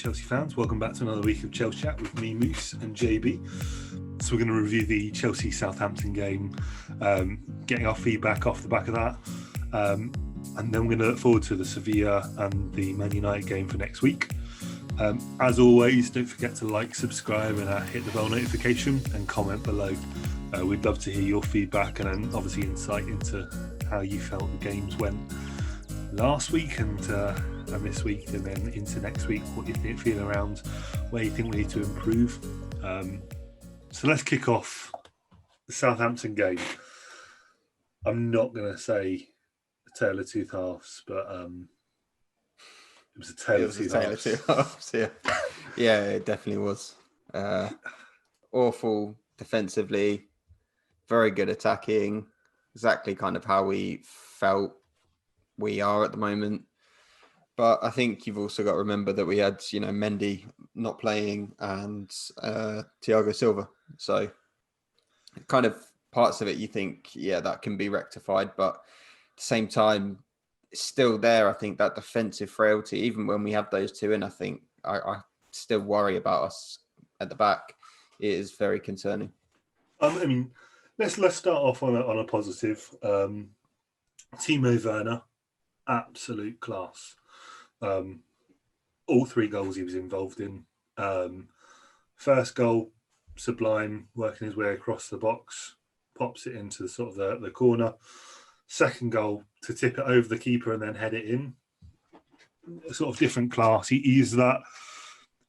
Chelsea fans. Welcome back to another week of Chelsea Chat with me, Moose, and JB. So we're going to review the Chelsea-Southampton game, getting our feedback off the back of that. And then we're going to look forward to the Sevilla and the Man United game for next week. As always, don't forget to like, subscribe, and hit the bell notification and comment below. We'd love to hear your feedback and then obviously insight into how you felt the games went last week and this week, and then into next week, what you feel around, where you think we need to improve. So let's kick off the Southampton game. I'm not going to say a tale of two halves, but it was a tale of two halves. Yeah, it definitely was. Awful defensively, very good attacking, exactly kind of how we felt we are at the moment. But I think you've also got to remember that we had, Mendy not playing and Thiago Silva. So kind of parts of it you think, yeah, that can be rectified. But at the same time, it's still there. I think that defensive frailty, even when we have those two in, I think I still worry about us at the back. It is very concerning. Let's start off on a positive. Timo Werner, absolute class. All three goals he was involved in. First goal, sublime, working his way across the box, pops it into the corner. Second goal, to tip it over the keeper and then head it in. Sort of different class. He's that.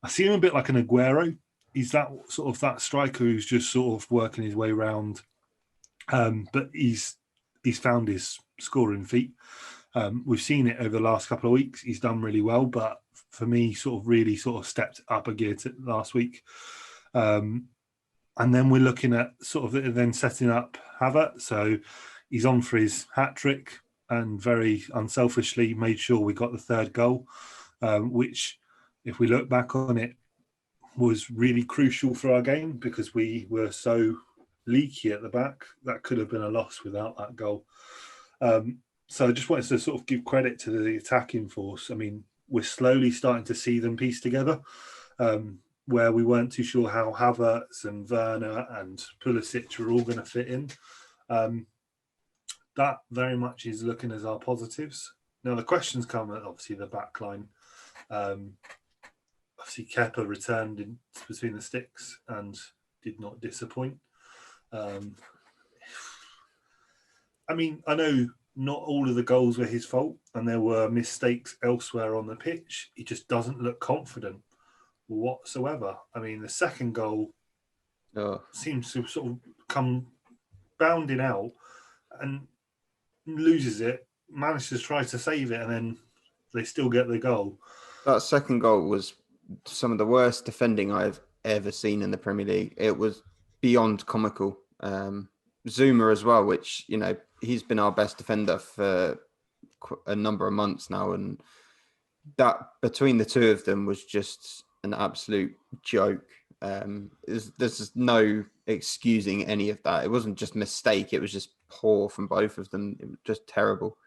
I see him a bit like an Aguero. He's that striker who's just sort of working his way around. But he's found his scoring feat. We've seen it over the last couple of weeks. He's done really well, but for me, really stepped up a gear last week. And then we're looking at then setting up Havertz. So he's on for his hat trick and very unselfishly made sure we got the third goal, which, if we look back on it, was really crucial for our game because we were so leaky at the back. That could have been a loss without that goal. So I just wanted to sort of give credit to the attacking force. I mean, we're slowly starting to see them piece together, where we weren't too sure how Havertz and Werner and Pulisic were all going to fit in. That very much is looking as our positives. Now, the questions come at, obviously, the back line. Obviously, Kepa returned in between the sticks and did not disappoint. I know not all of the goals were his fault and there were mistakes elsewhere on the pitch. He just doesn't look confident whatsoever. I mean, the second goal seems to sort of come bounding out and loses it, manages to try to save it, and then they still get the goal. That second goal was some of the worst defending I've ever seen in the Premier League. It was beyond comical. Zuma as well, which, he's been our best defender for a number of months now. And that between the two of them was just an absolute joke. There's no excusing any of that. It wasn't just a mistake. It was just poor from both of them. It was just terrible.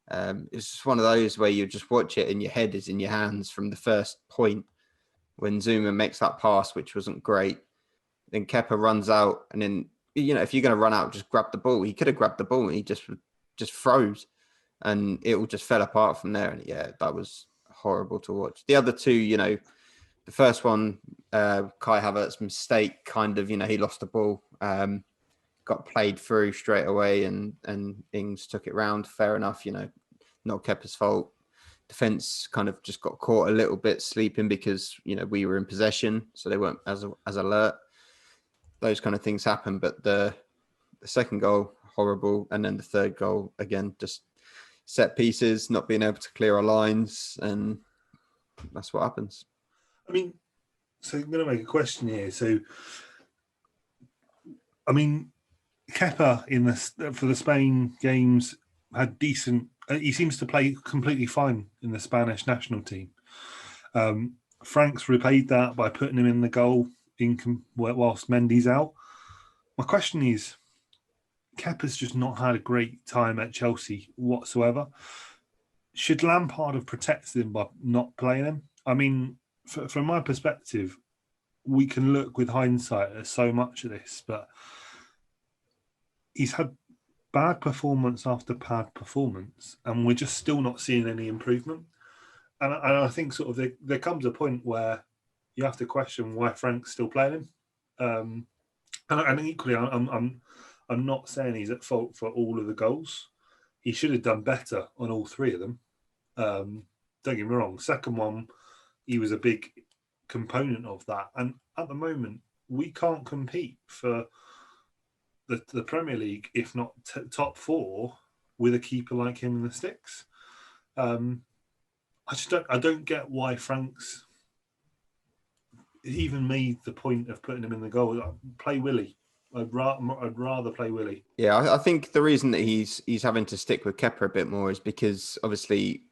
It's just one of those where you just watch it and your head is in your hands from the first point when Zuma makes that pass, which wasn't great. Then Kepa runs out, and then, if you're going to run out, just grab the ball. He could have grabbed the ball and he just froze, and it all just fell apart from there. And yeah, that was horrible to watch. The other two, the first one, Kai Havertz's mistake, kind of, he lost the ball, got played through straight away, and Ings took it round. Fair enough, not Kepa's fault. Defense kind of just got caught a little bit sleeping because, we were in possession, so they weren't as alert. Those kind of things happen, but the second goal, horrible. And then the third goal, again, just set pieces, not being able to clear our lines, and that's what happens. So I'm going to make a question here. So, Kepa for the Spain games had decent. He seems to play completely fine in the Spanish national team. Frank's repaid that by putting him in the goal whilst Mendy's out. My question is, Kepa's just not had a great time at Chelsea whatsoever. Should Lampard have protected him by not playing him? from my perspective, we can look with hindsight at so much of this, but he's had bad performance after bad performance, and we're just still not seeing any improvement. And I think sort of there comes a point where you have to question why Frank's still playing him. And equally, I'm not saying he's at fault for all of the goals. He should have done better on all three of them. Don't get me wrong. Second one, he was a big component of that. And at the moment, we can't compete for the Premier League, if not top four, with a keeper like him in the sticks. I don't get why Frank's even made the point of putting him in the goal. Play Willie. I'd rather play Willie. Yeah, I think the reason that he's having to stick with Kepa a bit more is because obviously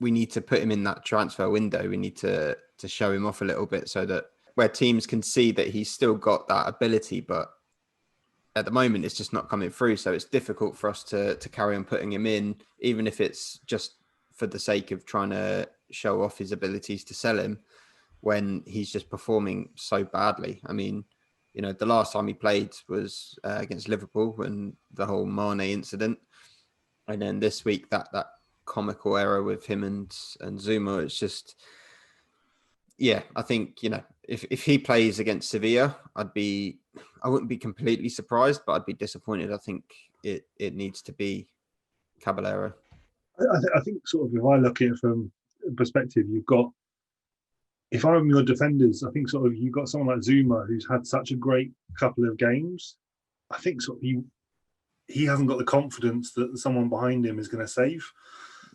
we need to put him in that transfer window. We need to show him off a little bit so that where teams can see that he's still got that ability, but at the moment it's just not coming through. So it's difficult for us to carry on putting him in, even if it's just for the sake of trying to show off his abilities to sell him when he's just performing so badly. I mean, you know, the last time he played was against Liverpool when the whole Mane incident. And then this week, that comical error with him and Zuma, it's just, yeah, I think, you know, if he plays against Sevilla, I wouldn't be completely surprised, but I'd be disappointed. I think it needs to be Caballero. I think sort of if I look at it from perspective, you've got, if I'm your defenders, I think sort of you've got someone like Zuma who's had such a great couple of games. I think sort of he hasn't got the confidence that someone behind him is going to save.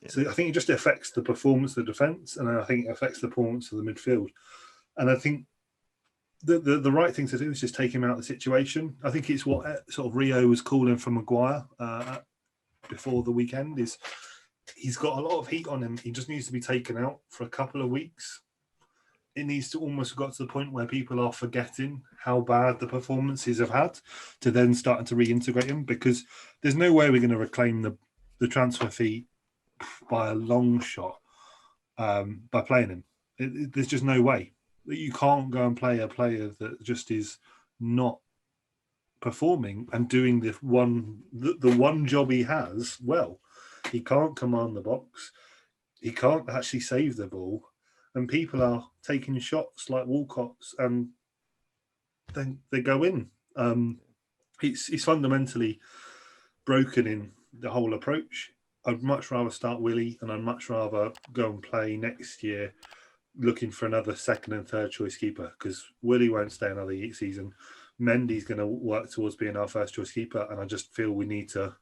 Yeah. So I think it just affects the performance of the defence, and I think it affects the performance of the midfield. And I think the right thing to do is just take him out of the situation. I think it's what sort of Rio was calling for Maguire before the weekend, is he's got a lot of heat on him. He just needs to be taken out for a couple of weeks. It needs to almost got to the point where people are forgetting how bad the performances have had to then starting to reintegrate him, because there's no way we're going to reclaim the transfer fee by a long shot by playing him. There's just no way. You can't go and play a player that just is not performing and doing the one job he has well. He can't command the box. He can't actually save the ball. And people are taking shots like Walcott's, and then they go in. It's fundamentally broken in the whole approach. I'd much rather start Willie, and I'd much rather go and play next year looking for another second and third choice keeper, because Willie won't stay another season. Mendy's going to work towards being our first choice keeper, and I just feel we need to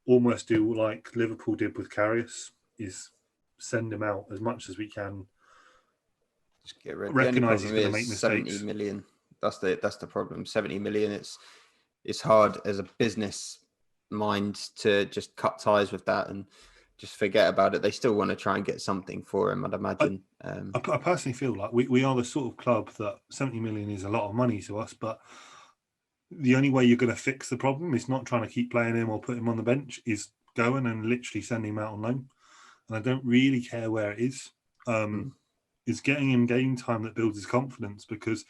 almost do like Liverpool did with Karius, is send him out as much as we can. Just get rid. Recognise he's going to make mistakes. 70 million. That's the problem. 70 million. It's hard as a business mind to just cut ties with that and just forget about it. They still want to try and get something for him, I'd imagine. I personally feel like we are the sort of club that 70 million is a lot of money to us, but the only way you're going to fix the problem is not trying to keep playing him or put him on the bench, is going and literally sending him out on loan. And I don't really care where it is. It's getting him game time that builds his confidence, because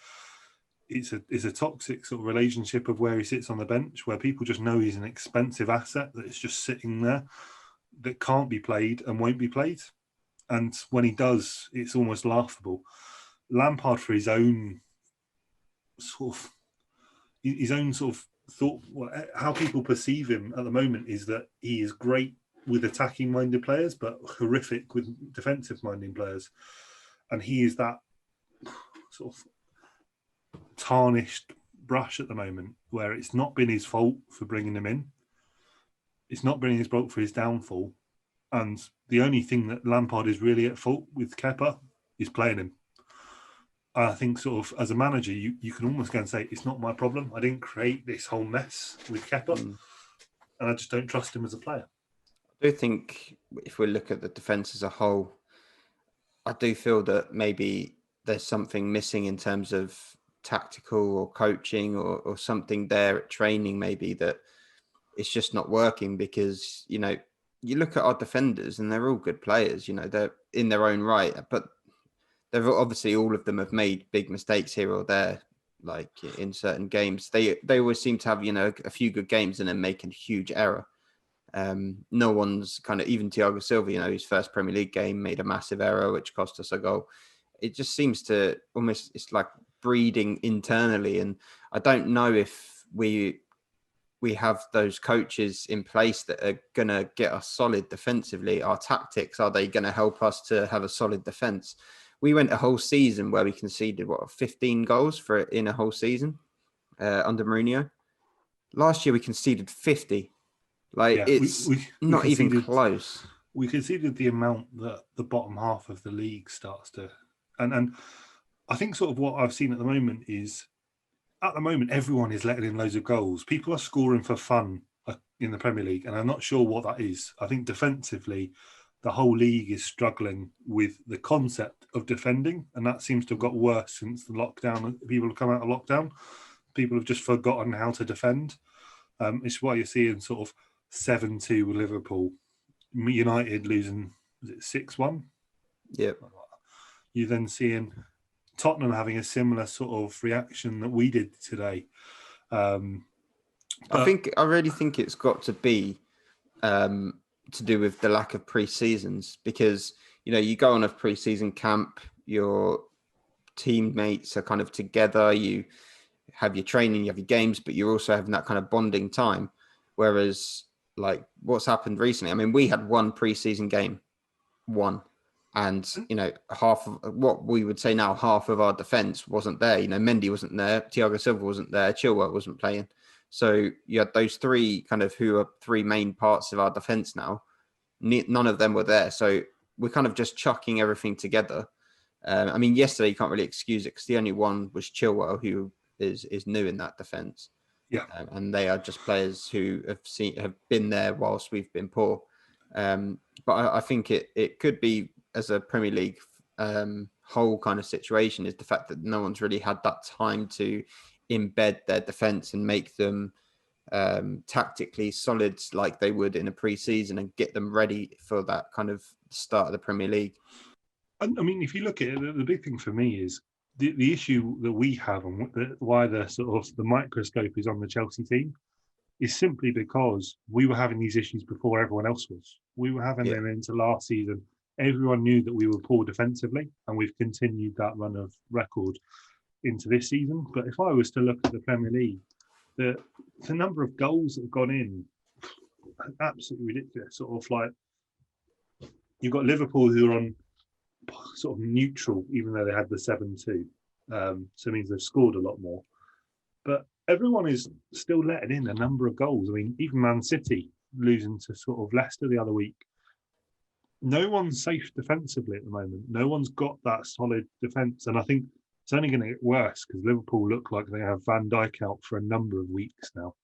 it's a toxic sort of relationship of where he sits on the bench, where people just know he's an expensive asset that is just sitting there that can't be played and won't be played. And when he does, it's almost laughable. Lampard, for his own sort of thought, how people perceive him at the moment is that he is great with attacking-minded players, but horrific with defensive-minded players. And he is that sort of tarnished brush at the moment, where it's not been his fault for bringing him in. It's not been his fault for his downfall. And the only thing that Lampard is really at fault with Kepa is playing him. I think sort of as a manager, you can almost go and say, it's not my problem. I didn't create this whole mess with Kepa. And I just don't trust him as a player. I do think if we look at the defence as a whole, I do feel that maybe there's something missing in terms of tactical or coaching or something there at training, maybe, that it's just not working, because, you know, you look at our defenders and they're all good players, you know, they're in their own right, but they've obviously all of them have made big mistakes here or there, like in certain games. They always seem to have, you know, a few good games and then make a huge error. No one's kind of, even Thiago Silva, you know, his first Premier League game made a massive error which cost us a goal. It just seems to almost, it's like breeding internally, and I don't know if we have those coaches in place that are going to get us solid defensively. Our tactics, are they going to help us to have a solid defense? We went a whole season where we conceded 15 goals in a whole season under Mourinho. Last year we conceded 50. Like, it's not even close. We conceded the amount that the bottom half of the league starts to, and I think sort of what I've seen at the moment is, at the moment, everyone is letting in loads of goals. People are scoring for fun in the Premier League, and I'm not sure what that is. I think defensively, the whole league is struggling with the concept of defending, and that seems to have got worse since the lockdown. People have come out of lockdown. People have just forgotten how to defend. It's why you're seeing sort of 7-2 with Liverpool. United losing, was it 6-1? Yep. You're then seeing Tottenham having a similar sort of reaction that we did today. I really think it's got to be to do with the lack of pre-seasons, because, you know, you go on a pre-season camp, your teammates are kind of together, you have your training, you have your games, but you're also having that kind of bonding time. Whereas, like, what's happened recently, I mean, we had one pre-season game, and, you know, half of what we would say now, half of our defense wasn't there. You know, Mendy wasn't there, Thiago Silva wasn't there, Chilwell wasn't playing. So you had those three kind of, who are three main parts of our defense now. None of them were there. So we're kind of just chucking everything together. I mean, yesterday you can't really excuse it because the only one was Chilwell, who is new in that defense. Yeah. And they are just players who have been there whilst we've been poor. But I think it could be, as a Premier League whole kind of situation, is the fact that no one's really had that time to embed their defense and make them tactically solid like they would in a pre-season, and get them ready for that kind of start of the Premier League. I mean, if you look at it, the big thing for me is the issue that we have, and why the sort of the microscope is on the Chelsea team, is simply because we were having these issues before everyone else was. We were having them into last season. Everyone knew that we were poor defensively, and we've continued that run of record into this season. But if I was to look at the Premier League, the number of goals that have gone in, absolutely ridiculous. Sort of like, you've got Liverpool, who are on sort of neutral, even though they had the 7-2. So it means they've scored a lot more. But everyone is still letting in a number of goals. I mean, even Man City losing to sort of Leicester the other week. No one's safe defensively at the moment. No one's got that solid defence. And I think it's only going to get worse because Liverpool look like they have Van Dijk out for a number of weeks now,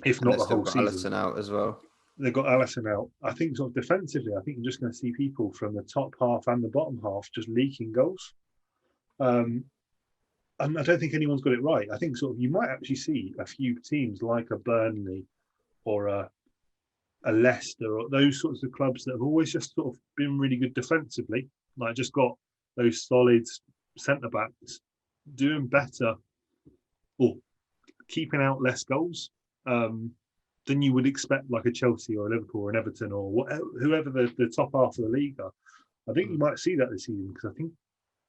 if not the whole season. Alisson out as well. They've got Alisson out. I think sort of defensively, I think you're just going to see people from the top half and the bottom half just leaking goals. And I don't think anyone's got it right. I think sort of you might actually see a few teams like a Burnley or a Leicester, or those sorts of clubs that have always just sort of been really good defensively, like just got those solid centre backs, doing better or keeping out less goals than you would expect, like a Chelsea or a Liverpool or an Everton or whoever the top half of the league are. I think you might see that this season, because I think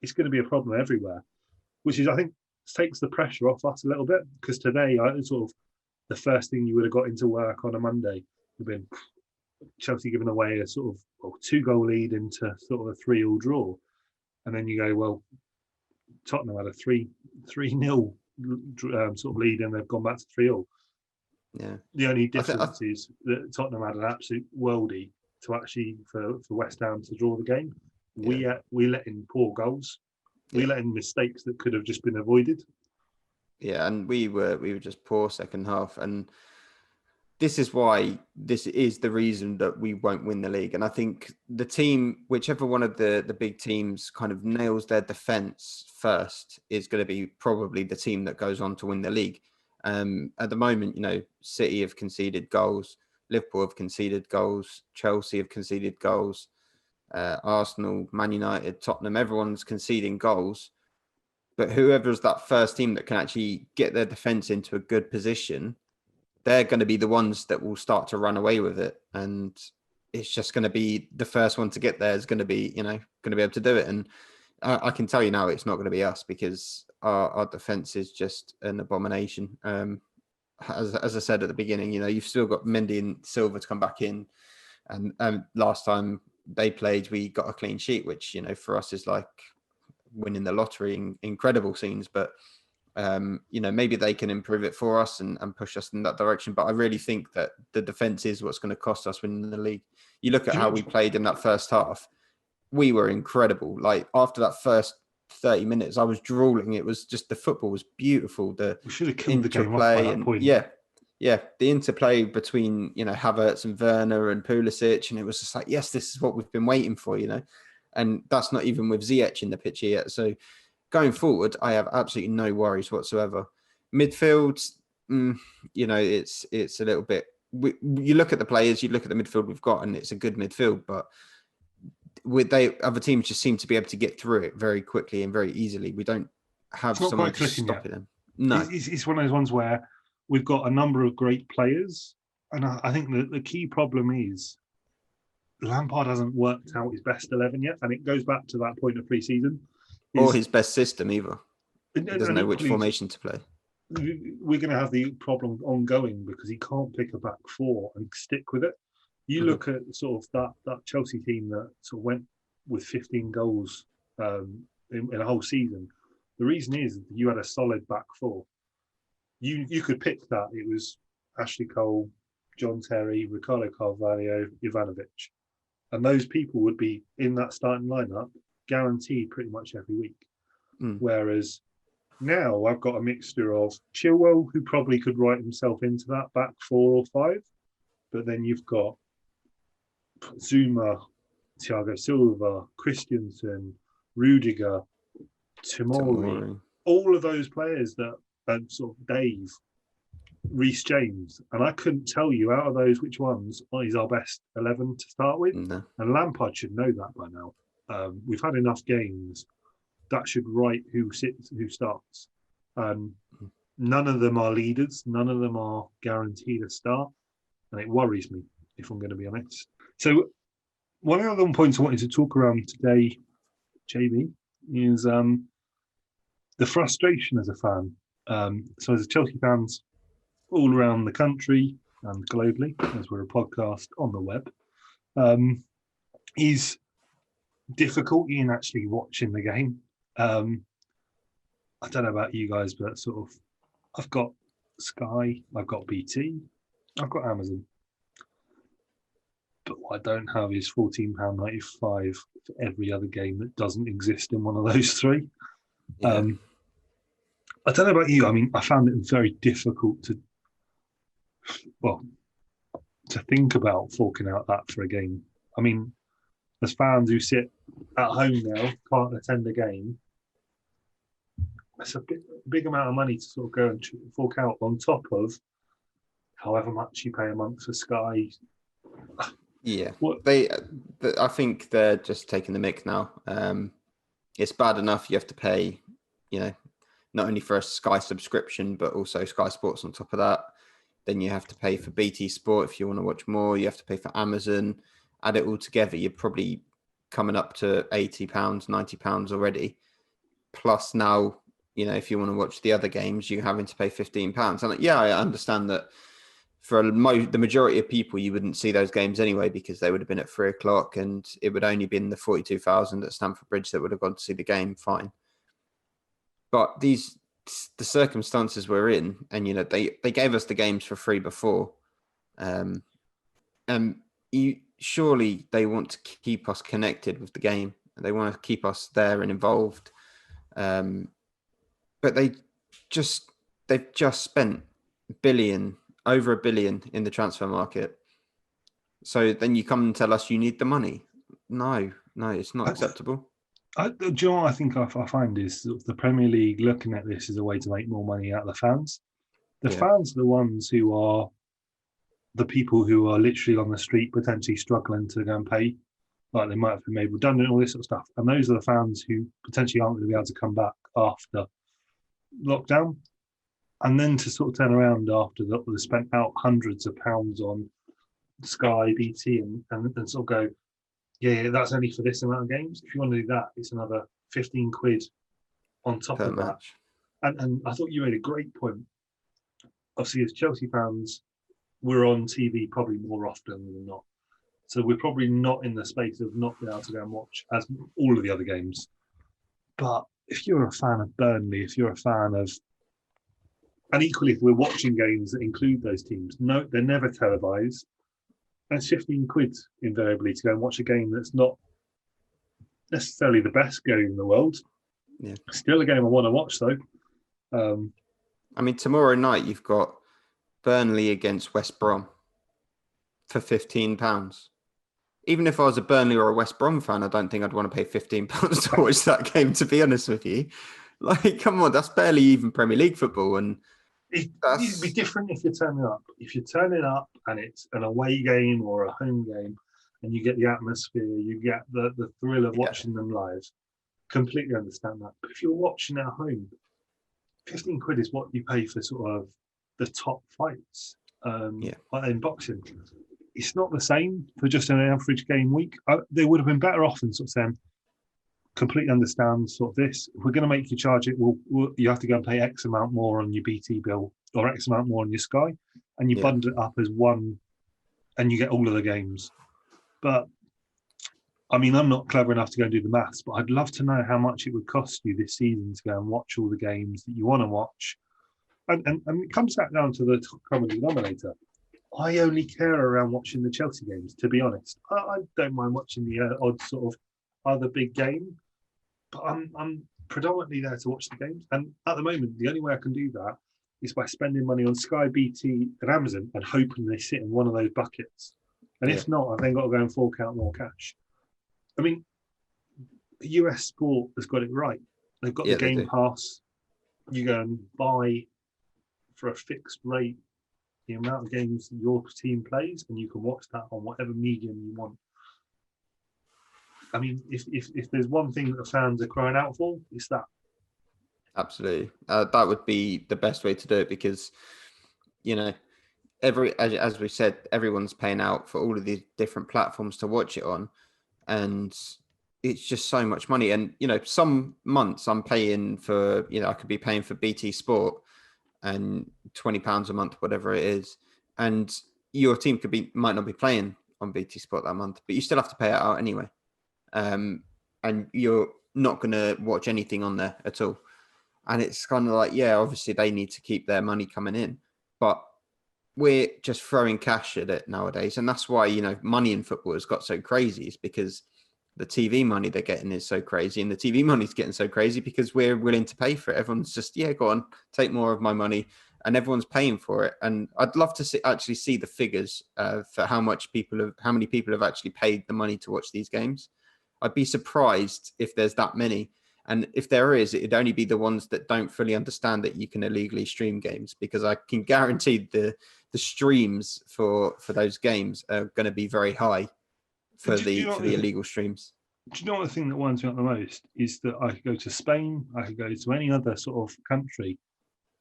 it's going to be a problem everywhere, which is, I think, takes the pressure off us a little bit, because today, sort of the first thing you would have got into work on a Monday would have been Chelsea giving away a sort of 2-goal lead into sort of a 3-3 draw. And then you go, well, Tottenham had a 3-0 sort of lead, and they've gone back to 3-0. Yeah. The only difference is that Tottenham had an absolute worldie to actually for West Ham to draw the game. We let in poor goals. We let in mistakes that could have just been avoided. Yeah, and we were just poor second half, and this is why this is the reason that we won't win the league. And I think the team, whichever one of the big teams kind of nails their defence first, is going to be probably the team that goes on to win the league. At the moment, you know, City have conceded goals, Liverpool have conceded goals, Chelsea have conceded goals. Arsenal, Man United, Tottenham, everyone's conceding goals. But whoever's that first team that can actually get their defence into a good position, they're going to be the ones that will start to run away with it. And it's just going to be the first one to get there is going to be, going to be able to do it. And I can tell you now, it's not going to be us because our defence is just an abomination. As I said at the beginning, you've still got Mendy and Silva to come back in. And last time they played, we got a clean sheet, which, for us is like winning the lottery in incredible scenes. But, maybe they can improve it for us and push us in that direction. But I really think that the defence is what's going to cost us winning the league. You look at how we played in that first half. We were incredible. Like after that first 30 minutes, I was drooling. It was just the football was beautiful. We should have killed the game off by that point. Yeah, the interplay between Havertz and Werner and Pulisic, and it was just like, yes, this is what we've been waiting for, and that's not even with Ziyech in the picture yet. So going forward, I have absolutely no worries whatsoever. Midfield, it's a little bit. You look at the players, you look at the midfield we've got, and it's a good midfield, but other teams just seem to be able to get through it very quickly and very easily. We don't have someone stopping them. No, it's one of those ones where we've got a number of great players, and I think the key problem is Lampard hasn't worked out his best 11 yet, and it goes back to that point of pre-season. Or his best system either. He doesn't know which formation to play. We're going to have the problem ongoing because he can't pick a back four and stick with it. You look at sort of that Chelsea team that sort of went with 15 goals in a whole season. The reason is you had a solid back four. You could pick that. It was Ashley Cole, John Terry, Ricardo Carvalho, Ivanovic. And those people would be in that starting lineup guaranteed pretty much every week. Whereas now I've got a mixture of Chilwell, who probably could write himself into that back 4 or 5. But then you've got Zuma, Thiago Silva, Christensen, Rudiger, Tomori, all of those players that sort of Dave, Reece James, and I couldn't tell you out of those which ones is our best 11 to start with. No. And Lampard should know that by now. We've had enough games that should write who starts. None of them are leaders. None of them are guaranteed a start, and it worries me if I'm going to be honest. So one of the other points I wanted to talk around today, JB, is the frustration as a fan. So as a Chelsea fans all around the country and globally, as we're a podcast on the web, is difficulty in actually watching the game. I don't know about you guys, but sort of I've got Sky, I've got BT, I've got Amazon. But what I don't have is £14.95 for every other game that doesn't exist in one of those three. Yeah. I don't know about you. I mean, I found it very difficult to think about forking out that for a game. I mean, as fans who sit at home now, can't attend a game, it's a big amount of money to sort of go and fork out on top of however much you pay a month for Sky. Yeah, I think they're just taking the mick now. It's bad enough you have to pay, not only for a Sky subscription, but also Sky Sports on top of that. Then you have to pay for BT Sport if you want to watch more. You have to pay for Amazon. Add it all together, you're probably coming up to £80, £90 already. Plus now, if you want to watch the other games, you're having to pay £15. And yeah, I understand that for the majority of people, you wouldn't see those games anyway because they would have been at 3:00 and it would only been the 42,000 at Stamford Bridge that would have gone to see the game. Fine. But the circumstances we're in, and they gave us the games for free before, and surely they want to keep us connected with the game. They want to keep us there and involved. But they've just spent over $1 billion in the transfer market. So then you come and tell us you need the money. No, it's not acceptable. Do you know what I think I find is the Premier League looking at this as a way to make more money out of the fans. The fans are the ones who are the people who are literally on the street potentially struggling to go and pay like they might have been made redundant, all this sort of stuff. And those are the fans who potentially aren't going to be able to come back after lockdown. And then to sort of turn around after that, they spent out hundreds of pounds on Sky, BT, and sort of go, yeah, that's only for this amount of games. If you want to do that, it's another 15 quid on top per of match. that. And I thought you made a great point. Obviously, as Chelsea fans, we're on TV probably more often than not. So we're probably not in the space of not being able to go and watch as all of the other games. But if you're a fan of Burnley, if you're a fan of, and equally if we're watching games that include those teams, no, they're never televised. That's 15 quid invariably to go and watch a game that's not necessarily the best game in the world. Yeah. Still a game I want to watch though. I mean, tomorrow night you've got Burnley against West Brom for £15. Even if I was a Burnley or a West Brom fan, I don't think I'd want to pay £15 to watch that game, to be honest with you. Like, come on, that's barely even Premier League football. And it'd be different if you're turning up. If you're turning up and it's an away game or a home game and you get the atmosphere, you get the thrill of watching them live, completely understand that. But if you're watching at home, 15 quid is what you pay for sort of the top fights in boxing. It's not the same for just an average game week. They would have been better off in sort of saying, completely understand sort of this. If we're going to make you charge it, you have to go and pay X amount more on your BT bill or X amount more on your Sky, and you bundle it up as one, and you get all of the games. But I mean, I'm not clever enough to go and do the maths, but I'd love to know how much it would cost you this season to go and watch all the games that you want to watch. And it comes back down to the common denominator. I only care around watching the Chelsea games, to be honest. I don't mind watching the odd sort of other big game, but I'm predominantly there to watch the games. And at the moment, the only way I can do that is by spending money on Sky, BT, and Amazon and hoping they sit in one of those buckets. And if not, I've then got to go and fork out more cash. I mean, US Sport has got it right. They've got the Game Pass. You go and buy for a fixed rate the amount of games your team plays, and you can watch that on whatever medium you want. I mean, if there's one thing that the fans are crying out for, it's that. Absolutely. That would be the best way to do it because, you know, as we said, everyone's paying out for all of these different platforms to watch it on. And it's just so much money. And, you know, some months I'm paying for, you know, I could be paying for BT Sport and £20 a month, whatever it is. And your team might not be playing on BT Sport that month, but you still have to pay it out anyway. And you're not going to watch anything on there at all. And it's kind of like, yeah, obviously they need to keep their money coming in, but we're just throwing cash at it nowadays. And that's why, you know, money in football has got so crazy, is because the TV money they're getting is so crazy. And the TV money's getting so crazy because we're willing to pay for it. Everyone's just, yeah, go on, take more of my money. And everyone's paying for it. And I'd love to actually see the figures for how many people have actually paid the money to watch these games. I'd be surprised if there's that many. And if there is, it'd only be the ones that don't fully understand that you can illegally stream games, because I can guarantee the streams for those games are going to be very high for the illegal streams. Do you know what the thing that winds me up the most is that I could go to Spain, I could go to any other sort of country,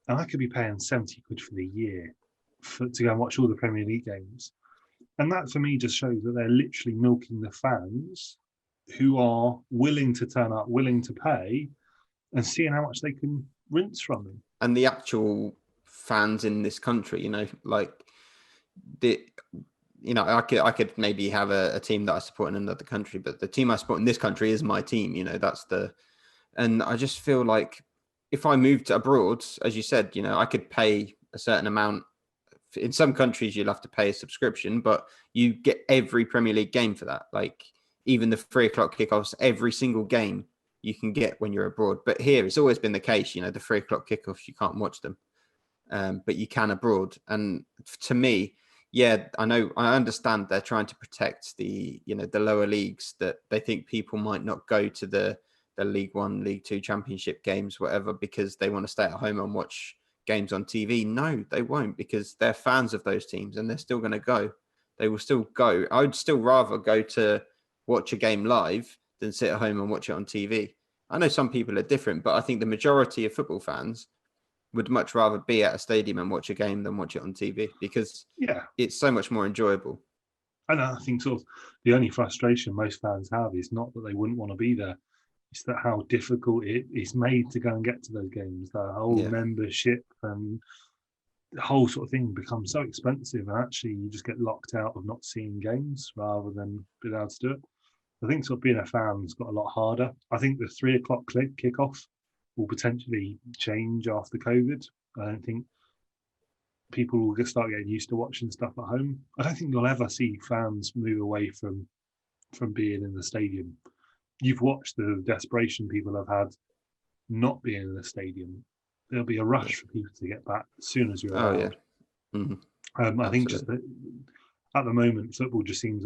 and I could be paying 70 quid for the year to go and watch all the Premier League games. And that for me just shows that they're literally milking the fans who are willing to turn up, willing to pay, and seeing how much they can rinse from them. And the actual fans in this country, you know, like I could maybe have a team that I support in another country, but the team I support in this country is my team. You know, and I just feel like if I moved abroad, as you said, you know, I could pay a certain amount. In some countries, you'll have to pay a subscription, but you get every Premier League game for that. Like even the 3:00 kickoffs, every single game you can get when you're abroad. But here, it's always been the case, you know, the 3:00 kickoffs, you can't watch them, but you can abroad. And to me, yeah, I understand they're trying to protect the lower leagues, that they think people might not go to the League One, League Two Championship games, whatever, because they want to stay at home and watch games on TV. No, they won't, because they're fans of those teams and they're still going to go. They will still go. I would still rather go to watch a game live than sit at home and watch it on TV. I know some people are different, but I think the majority of football fans would much rather be at a stadium and watch a game than watch it on TV because it's so much more enjoyable. And I think sort of the only frustration most fans have is not that they wouldn't want to be there. It's that how difficult it is made to go and get to those games. The whole membership and the whole sort of thing becomes so expensive, and actually you just get locked out of not seeing games rather than being able to do it. I think sort of being a fan's got a lot harder. I think the 3 o'clock kickoff will potentially change after COVID. I don't think people will start getting used to watching stuff at home. I don't think you'll ever see fans move away from being in the stadium. You've watched the desperation people have had not being in the stadium. There'll be a rush for people to get back as soon as you're allowed. I think just that at the moment, football just seems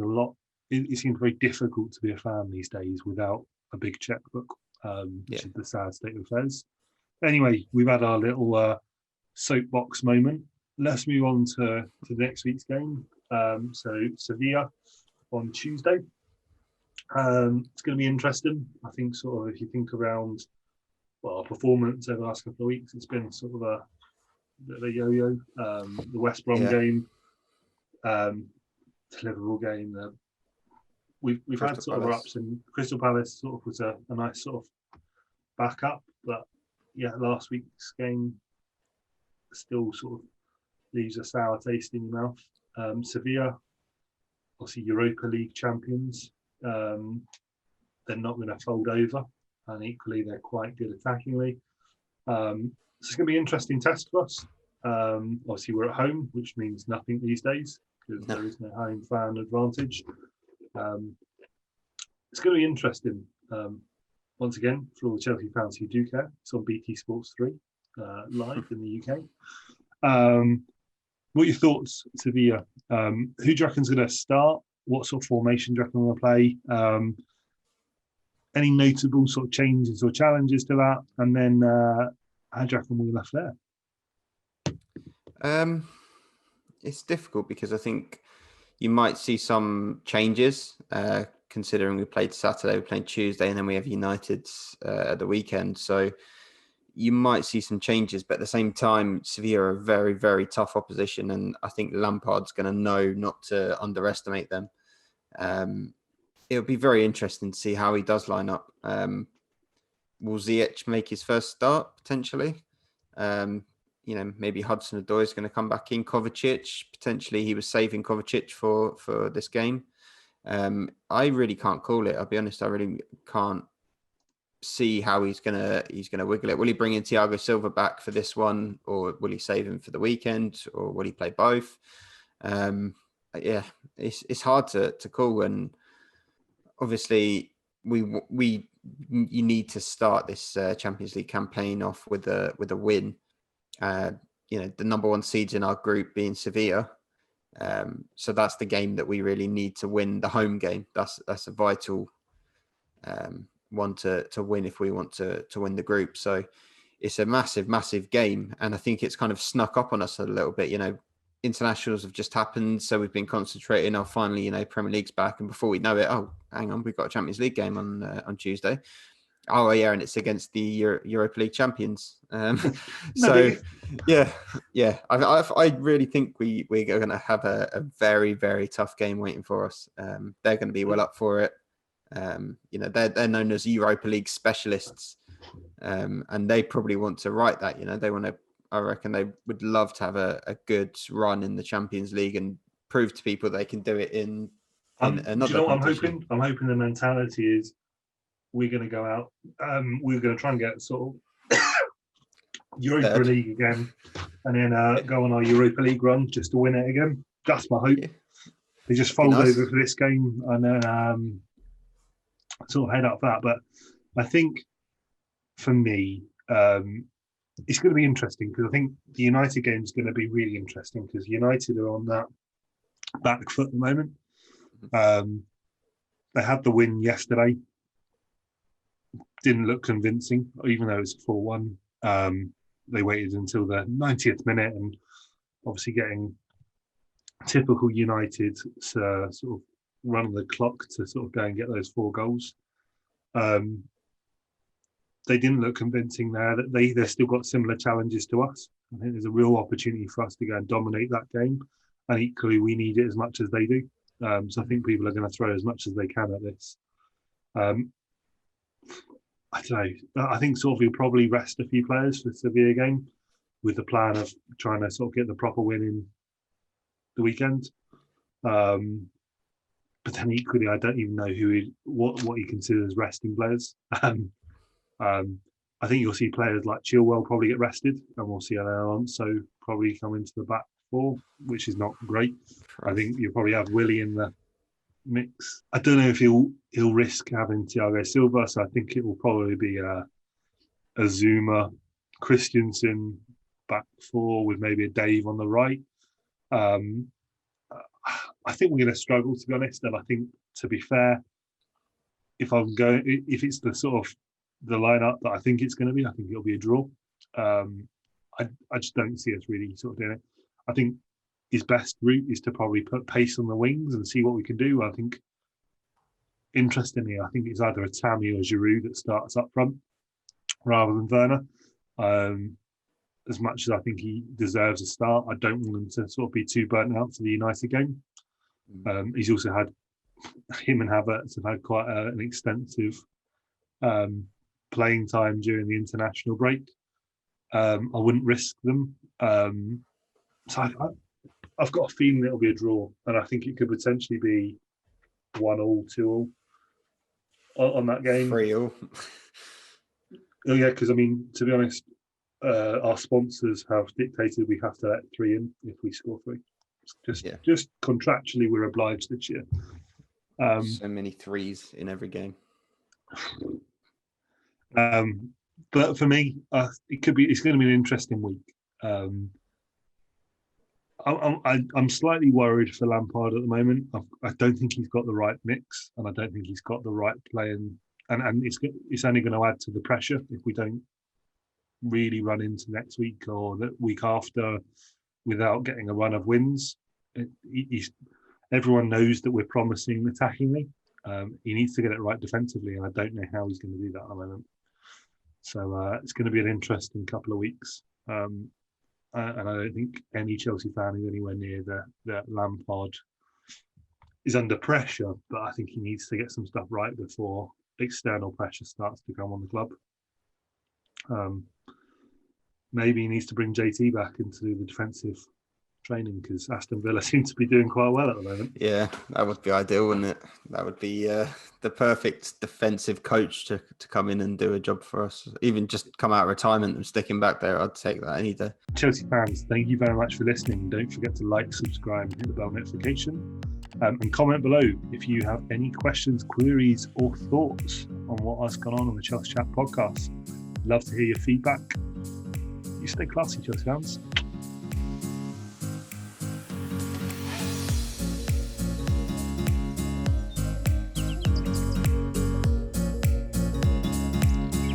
it seems very difficult to be a fan these days without a big checkbook, which is the sad state of affairs. Anyway, we've had our little soapbox moment. Let's move on to next week's game. So Sevilla on Tuesday. It's going to be interesting. I think sort of if you think around our performance over the last couple of weeks, it's been sort of a bit of a yo-yo. The West Brom game, the Liverpool game. We've had sort of ups, and Crystal Palace sort of was a nice sort of backup, but last week's game still sort of leaves a sour taste in your mouth. Sevilla, obviously Europa League champions. They're not going to fold over, and equally they're quite good attackingly. So it's going to be an interesting test for us. Obviously we're at home, which means nothing these days because there is no home fan advantage. It's going to be interesting. Once again, for all the Chelsea fans who do care, it's on BT Sports 3 live in the UK. What are your thoughts, Sevilla? Who do you reckon's going to start? What sort of formation do you reckon we're going to play? Any notable sort of changes or challenges to that? And then how do you reckon we're left there? It's difficult because I think you might see some changes, considering we played Saturday, we're playing Tuesday, and then we have United at the weekend. So you might see some changes, but at the same time, Sevilla are a very, very tough opposition, and I think Lampard's going to know not to underestimate them. It'll be very interesting to see how he does line up. Will Ziyech make his first start, potentially? Maybe Hudson-Odoi is going to come back in. Kovacic, potentially he was saving Kovacic for this game. I really can't call it. I'll be honest, I really can't see how he's gonna wiggle it. Will he bring in Thiago Silva back for this one, or will he save him for the weekend, or will he play both? It's hard to call, and obviously you need to start this Champions League campaign off with a win. The number one seeds in our group being Sevilla. So that's the game that we really need to win, the home game. That's a vital one to win if we want to win the group. So it's a massive, massive game. And I think it's kind of snuck up on us a little bit. Internationals have just happened. So we've been concentrating. Finally, Premier League's back. And before we know it, hang on, we've got a Champions League game on Tuesday. Oh, yeah, and it's against the Europa League champions. I really think we're going to have a very, very tough game waiting for us. They're going to be well up for it. They're known as Europa League specialists, and they probably want to write that. They want to. I reckon they would love to have a good run in the Champions League and prove to people they can do it in another. Do you know what I'm hoping? I'm hoping the mentality is, we're going to go out. We're going to try and get sort of Europa League again, and then go on our Europa League run just to win it again. That's my hope. Yeah. They just fold over for this game and then sort of head up that. But I think for me, it's going to be interesting because I think the United game is going to be really interesting because United are on that back foot at the moment. They had the win yesterday. Didn't look convincing, even though it was 4-1. They waited until the 90th minute and obviously getting typical United sort of run the clock to sort of go and get those 4 goals. They didn't look convincing there. That they've still got similar challenges to us. I think there's a real opportunity for us to go and dominate that game, and equally we need it as much as they do. So I think people are going to throw as much as they can at this. I don't know. I think sort of we'll probably rest a few players for the Sevilla game, with the plan of trying to sort of get the proper win in the weekend. But then equally, I don't even know what he considers resting players. I think you'll see players like Chilwell probably get rested, and we'll see Alonso probably come into the back 4, which is not great. I think you'll probably have Willie in the mix. I don't know if he'll risk having Thiago Silva, so I think it will probably be a Zuma, Christensen back 4 with maybe a Dave on the right. I think we're going to struggle, to be honest. And I think, to be fair, if it's the sort of the lineup that I think it's going to be, I think it'll be a draw. I just don't see us really sort of doing it. I think his best route is to probably put pace on the wings and see what we can do. I think, interestingly, I think it's either a Tammy or Giroud that starts up front rather than Werner. As much as I think he deserves a start, I don't want him to sort of be too burnt out for the United game. He's also had, him and Havertz have had quite an extensive playing time during the international break. I wouldn't risk them. So I've got a feeling it'll be a draw, and I think it could potentially be 1-1, 2-1 on that game. 3-3. Oh yeah, because I mean, to be honest, our sponsors have dictated we have to let 3 in if we score 3. Just contractually, we're obliged this year. So many 3s in every game. But for me, it's going to be an interesting week. I'm slightly worried for Lampard at the moment. I don't think he's got the right mix, and I don't think he's got the right play, and it's only going to add to the pressure if we don't really run into next week or the week after without getting a run of wins. Everyone knows that we're promising attackingly. He needs to get it right defensively, and I don't know how he's going to do that at the moment. So it's going to be an interesting couple of weeks. And I don't think any Chelsea fan is anywhere near that Lampard is under pressure, but I think he needs to get some stuff right before external pressure starts to come on the club. Maybe he needs to bring JT back into the defensive training, because Aston Villa seems to be doing quite well at the moment. Yeah, that would be ideal, wouldn't it? That would be the perfect defensive coach to come in and do a job for us. Even just come out of retirement and stick him back there, I'd take that any day. Chelsea fans, thank you very much for listening. Don't forget to like, subscribe, and hit the bell notification. And comment below if you have any questions, queries, or thoughts on what has gone on the Chelsea Chat podcast. Love to hear your feedback. You stay classy, Chelsea fans.